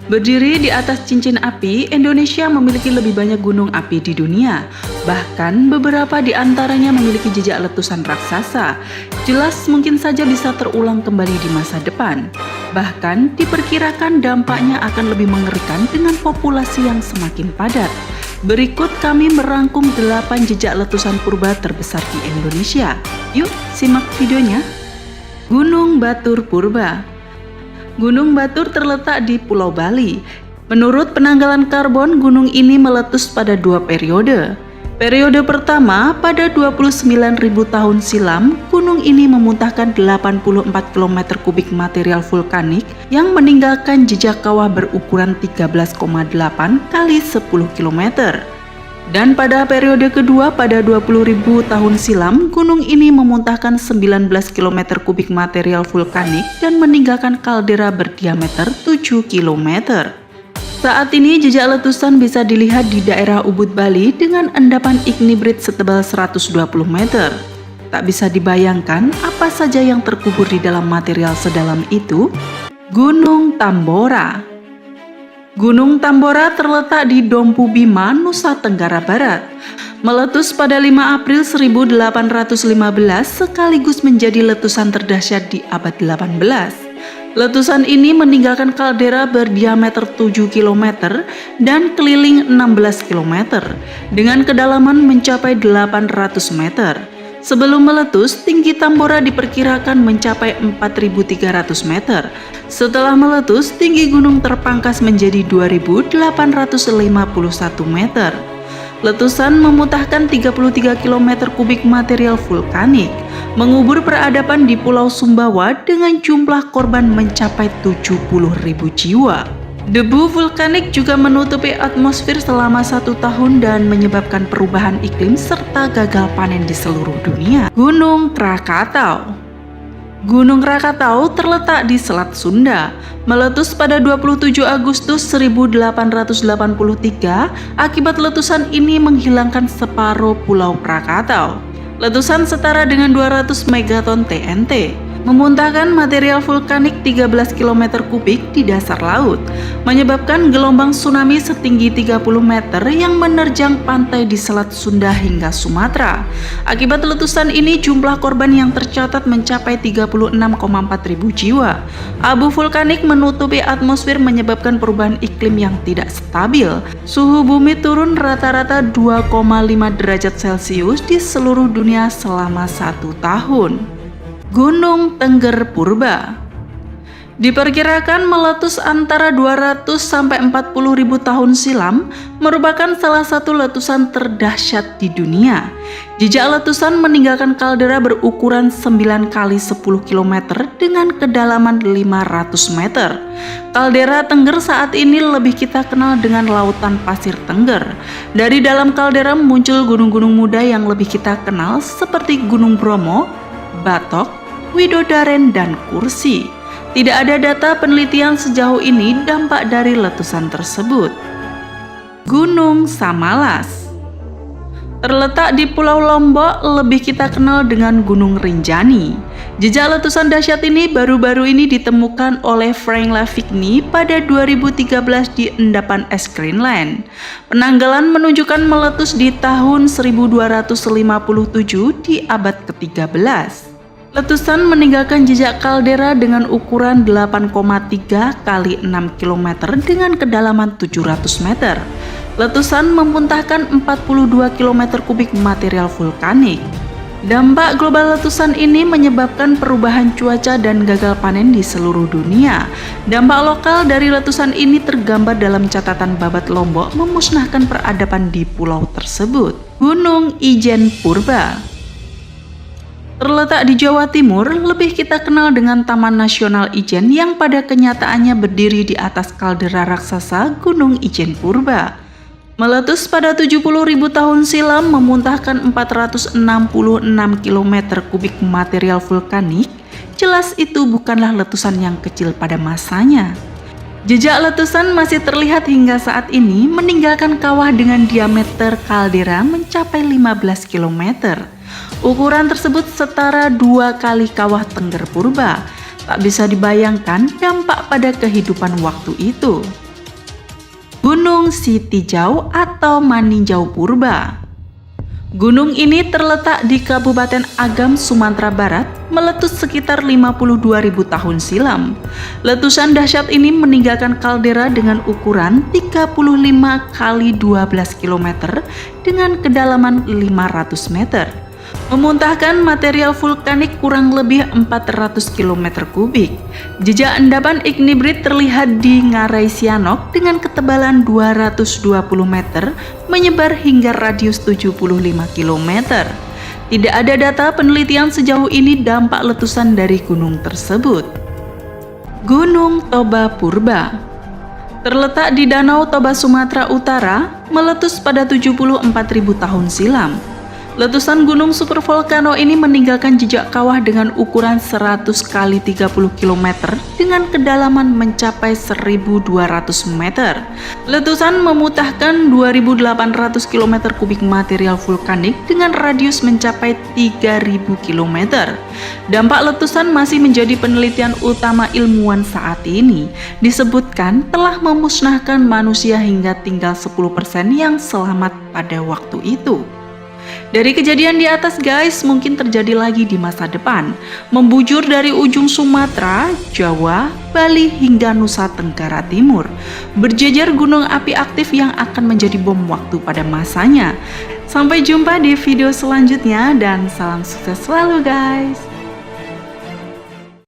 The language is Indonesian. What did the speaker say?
Berdiri di atas cincin api, Indonesia memiliki lebih banyak gunung api di dunia. Bahkan beberapa di antaranya memiliki jejak letusan raksasa. Jelas mungkin saja bisa terulang kembali di masa depan. Bahkan diperkirakan dampaknya akan lebih mengerikan dengan populasi yang semakin padat. Berikut kami merangkum 8 jejak letusan purba terbesar di Indonesia. Yuk simak videonya. Gunung Batur Purba. Gunung Batur terletak di Pulau Bali. Menurut penanggalan karbon, gunung ini meletus pada 2 periode. Periode pertama, pada 29.000 tahun silam, gunung ini memuntahkan 84 km kubik material vulkanik yang meninggalkan jejak kawah berukuran 13,8 kali 10 km. Dan pada periode kedua pada 20.000 tahun silam, gunung ini memuntahkan 19 km kubik material vulkanik dan meninggalkan kaldera berdiameter 7 km. Saat ini jejak letusan bisa dilihat di daerah Ubud, Bali dengan endapan ignibrit setebal 120 meter. Tak bisa dibayangkan apa saja yang terkubur di dalam material sedalam itu. Gunung Tambora. Gunung Tambora terletak di Dompu Bima, Nusa Tenggara Barat. Meletus pada 5 April 1815 sekaligus menjadi letusan terdahsyat di abad 18. Letusan ini meninggalkan kaldera berdiameter 7 km dan keliling 16 km dengan kedalaman mencapai 800 meter. Sebelum meletus, tinggi Tambora diperkirakan mencapai 4.300 meter. Setelah meletus, tinggi gunung terpangkas menjadi 2.851 meter. Letusan memuntahkan 33 km kubik material vulkanik, mengubur peradaban di Pulau Sumbawa dengan jumlah korban mencapai 70.000 jiwa. Debu vulkanik juga menutupi atmosfer selama 1 tahun dan menyebabkan perubahan iklim serta gagal panen di seluruh dunia. Gunung Krakatau. Gunung Krakatau terletak di Selat Sunda. Meletus pada 27 Agustus 1883, akibat letusan ini menghilangkan separuh Pulau Krakatau. Letusan setara dengan 200 megaton TNT, memuntahkan material vulkanik 13 km kubik di dasar laut, menyebabkan gelombang tsunami setinggi 30 meter yang menerjang pantai di Selat Sunda hingga Sumatera. Akibat letusan ini jumlah korban yang tercatat mencapai 36,4 ribu jiwa. Abu vulkanik menutupi atmosfer menyebabkan perubahan iklim yang tidak stabil. Suhu bumi turun rata-rata 2,5 derajat Celcius di seluruh dunia selama 1 tahun. Gunung Tengger Purba. Diperkirakan meletus antara 200 sampai 40 ribu tahun silam, merupakan salah satu letusan terdahsyat di dunia. Jejak letusan meninggalkan kaldera berukuran 9 kali 10 km dengan kedalaman 500 meter. Kaldera Tengger saat ini lebih kita kenal dengan lautan pasir Tengger. Dari dalam kaldera muncul gunung-gunung muda yang lebih kita kenal seperti Gunung Bromo, Batok, Widodaren, dan Kursi. Tidak ada data penelitian sejauh ini dampak dari letusan tersebut. Gunung Samalas. Terletak di Pulau Lombok, lebih kita kenal dengan Gunung Rinjani. Jejak letusan dahsyat ini baru-baru ini ditemukan oleh Frank Lavigny pada 2013 di endapan es Greenland. Penanggalan menunjukkan meletus di tahun 1257 di abad ke-13. Letusan meninggalkan jejak kaldera dengan ukuran 8,3 kali 6 km dengan kedalaman 700 meter. Letusan memuntahkan 42 km kubik material vulkanik. Dampak global letusan ini menyebabkan perubahan cuaca dan gagal panen di seluruh dunia. Dampak lokal dari letusan ini tergambar dalam catatan Babat Lombok memusnahkan peradaban di pulau tersebut. Gunung Ijen Purba. Terletak di Jawa Timur, lebih kita kenal dengan Taman Nasional Ijen yang pada kenyataannya berdiri di atas kaldera raksasa Gunung Ijen Purba. Meletus pada 70.000 tahun silam memuntahkan 466 km kubik material vulkanik. Jelas itu bukanlah letusan yang kecil pada masanya. Jejak letusan masih terlihat hingga saat ini, meninggalkan kawah dengan diameter kaldera mencapai 15 km. Ukuran tersebut setara 2 kali kawah Tengger Purba. Tak bisa dibayangkan dampak pada kehidupan waktu itu. Gunung Sitijau atau Maninjau Purba. Gunung ini terletak di Kabupaten Agam, Sumatera Barat, meletus sekitar 52.000 tahun silam. Letusan dahsyat ini meninggalkan kaldera dengan ukuran 35 kali 12 km dengan kedalaman 500 meter. Memuntahkan material vulkanik kurang lebih 400 km kubik. Jejak endapan ignibrit terlihat di Ngarai Sianok dengan ketebalan 220 meter menyebar hingga radius 75 km. Tidak ada data penelitian sejauh ini dampak letusan dari gunung tersebut. Gunung Toba Purba terletak di Danau Toba, Sumatera Utara, meletus pada 74.000 tahun silam. Letusan gunung supervolcano ini meninggalkan jejak kawah dengan ukuran 100 kali 30 km dengan kedalaman mencapai 1.200 meter. Letusan memutahkan 2.800 km kubik material vulkanik dengan radius mencapai 3.000 km. Dampak letusan masih menjadi penelitian utama ilmuwan saat ini. Disebutkan telah memusnahkan manusia hingga tinggal 10% yang selamat pada waktu itu. Dari kejadian di atas guys, mungkin terjadi lagi di masa depan, membujur dari ujung Sumatera, Jawa, Bali hingga Nusa Tenggara Timur. Berjejer gunung api aktif yang akan menjadi bom waktu pada masanya. Sampai jumpa di video selanjutnya dan salam sukses selalu guys.